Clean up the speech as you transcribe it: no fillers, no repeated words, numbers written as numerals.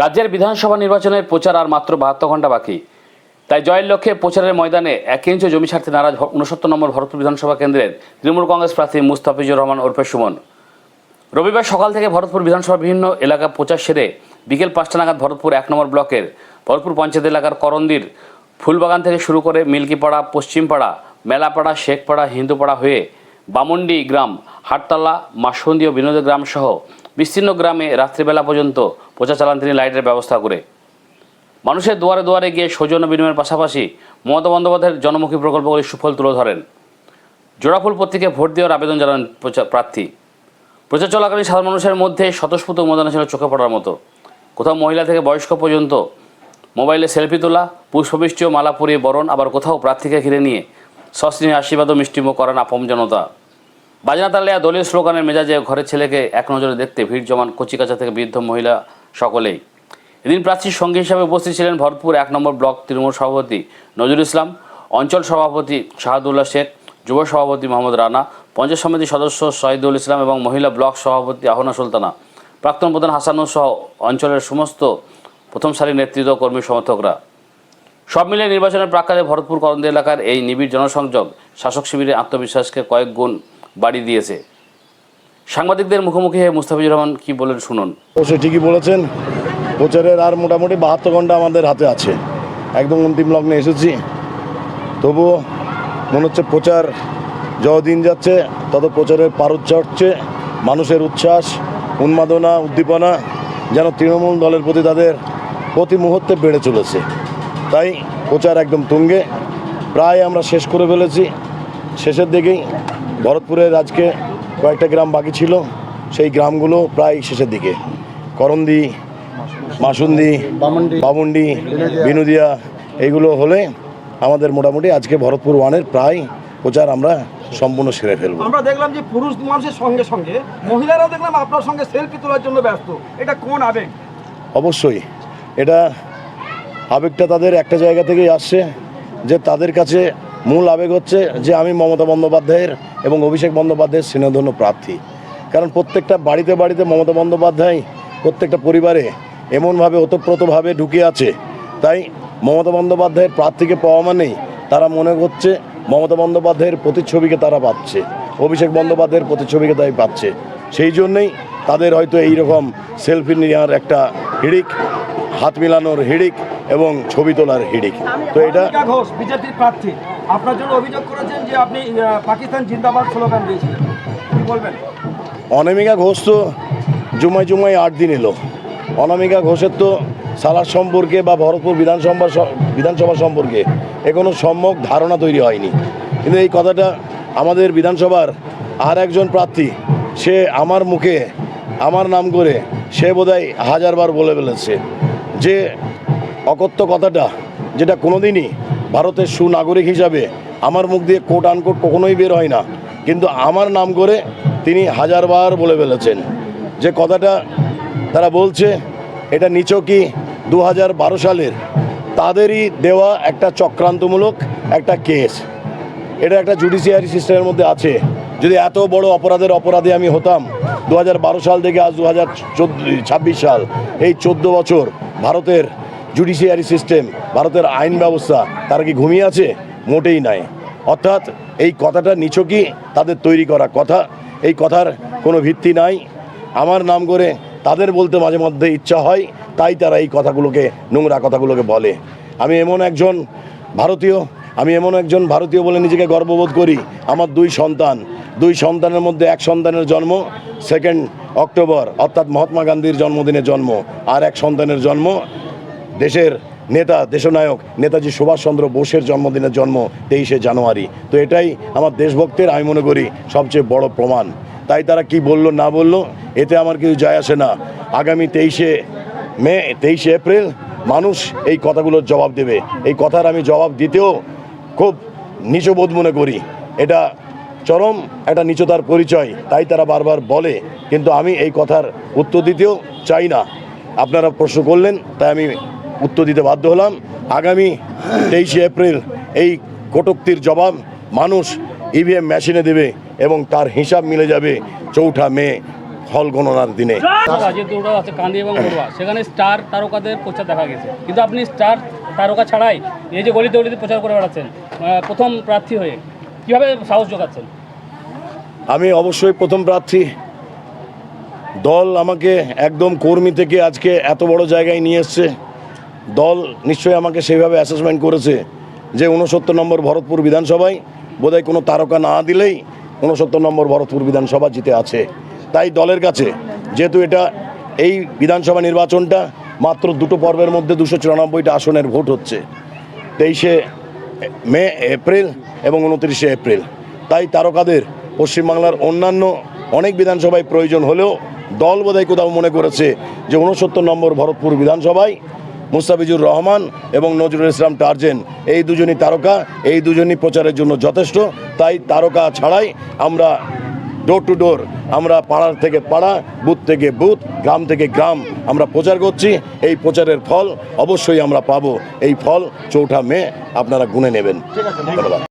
রাজ্যের বিধানসভা নির্বাচনের প্রচার আর মাত্র 72 ঘন্টা বাকি। তাই জয়ের লক্ষ্যে প্রচারের ময়দানে 1 ইঞ্চি জমি ছাড়তে নারাজ 69 নম্বর ভরতপুর বিধানসভা কেন্দ্রের তৃণমূল কংগ্রেস প্রার্থী মুস্তাফিজুর রহমান ওরফে সুমন। রবিবার সকাল থেকে ভরতপুর বিধানসভার বিভিন্ন এলাকা প্রচার সেরে বিকেল 5টা নাগাদ ভরতপুর 1 নম্বর ব্লকের ভরতপুর পঞ্চায়েত এলাকার করন্দির ফুলবাগান থেকে শুরু করে মিল্কিপাড়া, পশ্চিমপাড়া, মেলাপাড়া, শেখপাড়া, হিন্দুপাড়া হয়ে বামুন্ডি গ্রাম, হাটতলা, মাসন্দি ও বিনোদ গ্রাম সহ বিস্তীর্ণ গ্রামে রাত্রিবেলা পর্যন্ত প্রচার চালান তিনি লাইটের ব্যবস্থা করে। মানুষের দুয়ারে দুয়ারে গিয়ে সৌজন্য বিনিময়ের পাশাপাশি মমতা বন্দ্যোপাধ্যায়ের জনমুখী প্রকল্পগুলির সুফল তুলে ধরেন। জোড়াফুল প্রতীকে ভোট দেওয়ার আবেদন জানান প্রার্থী। প্রচার চলাকালীন সাধারণ মানুষের মধ্যে স্বতঃস্ফূর্ত উন্মাদনা ছিল চোখে পড়ার মতো। কোথাও মহিলা থেকে বয়স্ক পর্যন্ত মোবাইলে সেলফি তোলা, পুষ্পবৃষ্টি ও মালা পরিয়ে বরণ, আবার কোথাও প্রার্থীকে ঘিরে নিয়ে সস্নেহে আশীর্বাদ ও মিষ্টিমুখ করেন আপন জনতা। বাজনা তালিয়া দলীয় স্লোগানের মেজাজে ঘরের ছেলেকে এক নজরে দেখতে ভিড় জমান কচিকাচা থেকে বৃদ্ধ মহিলা সকলেই। এদিন প্রার্থীর সঙ্গী হিসাবে উপস্থিত ছিলেন ভরতপুর 1 নম্বর ব্লক তৃণমূল সভাপতি নজরুল ইসলাম, অঞ্চল সভাপতি শাহাদুল্লাহ শেখ, যুব সভাপতি মোহাম্মদ রানা, পঞ্চায়েত সমিতির সদস্য শহীদুল ইসলাম এবং মহিলা ব্লক সভাপতি আহনা সুলতানা, প্রাক্তন প্রধান হাসানুর সহ অঞ্চলের সমস্ত প্রথম সারির নেতৃত্ব কর্মী সমর্থকরা। সব মিলিয়ে নির্বাচনের প্রাক্কালে ভরতপুর করন্দি এলাকার এই নিবিড় জনসংযোগ শাসক শিবিরের আত্মবিশ্বাসকে কয়েক গুণ বাড়িয়ে দিয়েছে। সাংবাদিকদের মুখোমুখি হয়ে মুস্তাফিজুর রহমান কি বলেন শুনুন। অবশ্যই ঠিকই বলেছেন, প্রচারের আর মোটামুটি 72 ঘন্টা আমাদের হাতে আছে, একদম অন্তিম লগ্নে এসেছি। তবুও মনে হচ্ছে প্রচার যত দিন যাচ্ছে তত প্রচারের পারদ চড়ছে। মানুষের উচ্ছ্বাস, উন্মাদনা, উদ্দীপনা যেন তৃণমূল দলের প্রতি তাদের প্রতি মুহূর্তে বেড়ে চলেছে। তাই প্রচার একদম তুঙ্গে, প্রায় আমরা শেষ করে ফেলেছি। শেষের দিকেই ভরতপুরের আজকে কয়েকটা গ্রাম বাকি ছিল, সেই গ্রামগুলো প্রায় শেষের দিকে। করন্দি, মাসুন্দি, বামুন্ডি, বিনোদিয়া এইগুলো হলে আমাদের মোটামুটি আজকে ভরতপুর 1-এর প্রায় প্রচার আমরা সম্পূর্ণ সেরে ফেলবো। আমরা দেখলাম যে পুরুষ মানুষের সঙ্গে সঙ্গে মহিলারাও দেখলাম আপনার সঙ্গে সেলফি তোলার জন্য ব্যস্ত। এটা কোন আবেগ? অবশ্যই এটা আবেগটা তাদের একটা জায়গা থেকেই আসছে, যে তাদের কাছে মূল আবেগ হচ্ছে যে আমি মমতা বন্দ্যোপাধ্যায়ের এবং অভিষেক বন্দ্যোপাধ্যায়ের স্নেহধন্য প্রার্থী। কারণ প্রত্যেকটা বাড়িতে বাড়িতে মমতা বন্দ্যোপাধ্যায় প্রত্যেকটা পরিবারে এমনভাবে ওতপ্রোতভাবে ঢুকে আছে। তাই মমতা বন্দ্যোপাধ্যায়ের প্রার্থীকে পাওয়া মানেই তারা মনে করছে মমতা বন্দ্যোপাধ্যায়ের প্রতিচ্ছবিকে তারা পাচ্ছে, অভিষেক বন্দ্যোপাধ্যায়ের প্রতিচ্ছবিকে তাই পাচ্ছে। সেই জন্যেই তাদের হয়তো এইরকম সেলফি নেওয়ার একটা হিড়িক, হাত মিলানোর হিড়িক এবং ছবি তোলার হিড়িক। তো এটা ঘোষ বিজেপির প্রার্থী আপনার জন্য অভিযোগ করেছেন যে আপনি পাকিস্তান জিন্দাবাদ স্লোগান দিয়েছিলেন, কি বলবেন? অনামিকা ঘোষ তো জুমায় 8 দিন এলো। অনামিকা ঘোষের তো সালার সম্পর্কে বা ভরতপুর বিধানসভা সম্পর্কে এখনো সম্যক ধারণা তৈরি হয়নি। কিন্তু এই কথাটা আমাদের বিধানসভার আর একজন প্রার্থী, সে আমার মুখে আমার নাম করে সে বোধহয় 1000 বার বলে ফেলেছে যে অকথ্য কথাটা, যেটা কোনোদিনই ভারতের সুনাগরিক হিসাবে আমার মুখ দিয়ে কোট আনকোট কখনোই বের হয় না, কিন্তু আমার নাম করে তিনি 1000 বার বলে ফেলেছেন। যে কথাটা তারা বলছে এটা নিছকই 2012 সালের তাদেরই দেওয়া একটা চক্রান্তমূলক একটা কেস। এটা একটা জুডিশিয়ারি সিস্টেমের মধ্যে আছে। যদি এত বড় অপরাধী আমি হতাম, 2012 সাল থেকে আজ 2026 সাল, এই 14 বছর ভারতের জুডিশিয়ারি সিস্টেম, ভারতের আইন ব্যবস্থা তারা কি ঘুমিয়ে আছে? মোটেই নাই। অর্থাৎ এই কথাটা নিছকই তাদের তৈরি করা কথা, এই কথার কোনো ভিত্তি নাই। আমার নাম করে তাদের বলতে মাঝে মধ্যে ইচ্ছা হয়, তাই তারা এই কথাগুলোকে, নোংরা কথাগুলোকে বলে। আমি এমন একজন ভারতীয় বলে নিজেকে গর্ববোধ করি। আমার 2 সন্তানের মধ্যে এক সন্তানের জন্ম 2 অক্টোবর অর্থাৎ মহাত্মা গান্ধীর জন্মদিনে জন্ম, আর এক সন্তানের জন্ম দেশের নেতা, দেশনায়ক নেতাজি সুভাষচন্দ্র বোসের জন্মদিনের জন্ম 23শে জানুয়ারি। তো এটাই আমার দেশভক্তের আমি মনে করি সবচেয়ে বড় প্রমাণ। তাই তারা কি বললো না বললো এতে আমার কিছু যায় আসে না। আগামী 23শে এপ্রিল মানুষ এই কথাগুলোর জবাব দেবে। এই কথার আমি জবাব দিতেও খুব নীচবোধ মনে করি। এটা চরম একটা নীচতার পরিচয়, তাই তারা বারবার বলে। কিন্তু আমি এই কথার উত্তর দিতেও চাই না। আপনারা প্রশ্ন করলেন তাই আমি উত্তর দিতে বাধ্য হলাম। আগামী 23শে এপ্রিল এই কটূক্তির জবাব মানুষ ইভিএম মেশিনে দেবে এবং তার হিসাব মিলে যাবে 4 মে ফল গণনার দিনে। যে দৌড়া আছে কান্দি এবং বড়ুয়া, সেখানে স্টার তারকাদের প্রচার দেখা গেছে, কিন্তু আপনি স্টার তারকা ছাড়াই এই যে গলিতে গলিতে প্রচার করে বেড়াচ্ছেন প্রথম প্রার্থী হয়ে, কিভাবে সাহস যোগাচ্ছেন? আমি অবশ্যই প্রথম প্রার্থী। দল আমাকে একদম কর্মী থেকে আজকে এত বড় জায়গায় নিয়ে এসছে। দল নিশ্চয়ই আমাকে সেইভাবে অ্যাসেসমেন্ট করেছে যে 69 নম্বর ভরতপুর বিধানসভায় বোধহয় কোনো তারকা না দিলেই 69 নম্বর ভরতপুর বিধানসভা জিতে আছে। তাই দলের কাছে যেহেতু এটা এই বিধানসভা নির্বাচনটা মাত্র দুটো পর্বের মধ্যে 294টা আসনের ভোট হচ্ছে, 23শে মে এপ্রিল এবং 29শে এপ্রিল, তাই তারকাদের পশ্চিমবাংলার অন্যান্য অনেক বিধানসভায় প্রয়োজন হলেও দল বোধহয় কোথাও মনে করেছে যে 69 নম্বর ভরতপুর বিধানসভায় মুস্তাফিজুর রহমান এবং নজরুল ইসলাম টার্জেন এই দুজনই তারকা, এই দুজনই প্রচারের জন্য যথেষ্ট। তাই তারকা ছাড়াই আমরা ডোর টু ডোর, আমরা পাড়ার থেকে পাড়া, বুথ থেকে বুথ, গ্রাম থেকে গ্রাম আমরা প্রচার করছি। এই প্রচারের ফল অবশ্যই আমরা পাবো। এই ফল 4ঠা মে আপনারা গুনে নেবেন। ধন্যবাদ।